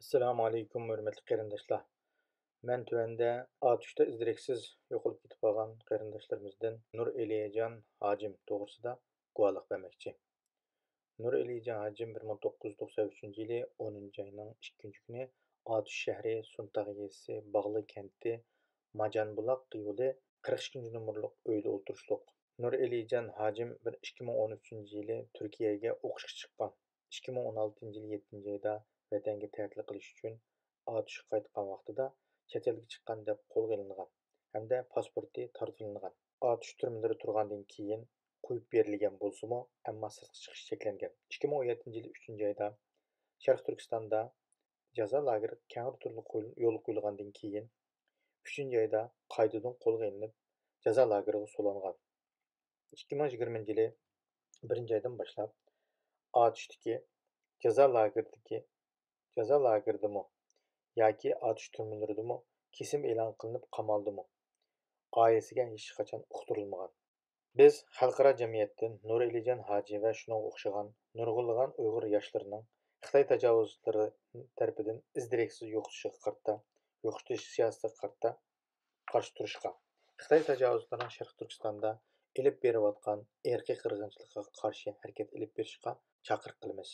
Assalomu alaykum, hurmatli qarindoshlar. Men tuvanda Atushda izdireksiz yo'qolib ketib qolgan qarindoshlarimizdan Nur Eliyajon Hajim to'g'risida guvohlik bermoqchi. Nur Eliyajon Hajim 1993 yili 10 ayning 2 kuni Atush shahri Suntaq yezisi Bag'li kenti Majanbuloq yo'li 42 nomerlik uyda o'tirishliq. Nur Eliyajon Hajim 2013 yili Turkiyaga o'qishga chiqqan. 2016 yil 7 oyda vatanga ta'til qilish uchun Atushga qaytgan vaqtida chet elga chiqqan deb qo'lga ilingan hamda pasporti tortilingan. Atush turmalari turgandan keyin qo'yib berilgan bo'lsa-mu, ammo sirtqa chiqish cheklangan. 2017 yil 3 oyda Sharq Turkistonda jazo lageri keng turli yo'l qo'yilgandan keyin 3 oyda qaytadan qo'lga ilinib jazo lageriga so'langan. 2020 yili 1 oydan boshlab Atushdagi jazo lageridimi yoki Atush turmalaridimi kesim e'lon qilinib qamaldimi oilasiga hech qachon uqtirilmagan. Biz xalqaro jamiyatdan Nur Elijon Hoji va shunga o'xshagan nurg'unlagan Uyg'ur yoshlarining Xitoy tajovuzlari tarafidan izdireksiz yo'qotish siyosatiga qarshi turishga, Xitoy tajovuzlarining Sharq Turkistonda ilib berayotgan irqiy qirg'inchilikqa qarshi harakat ilib berishga chaqiriq qilamiz.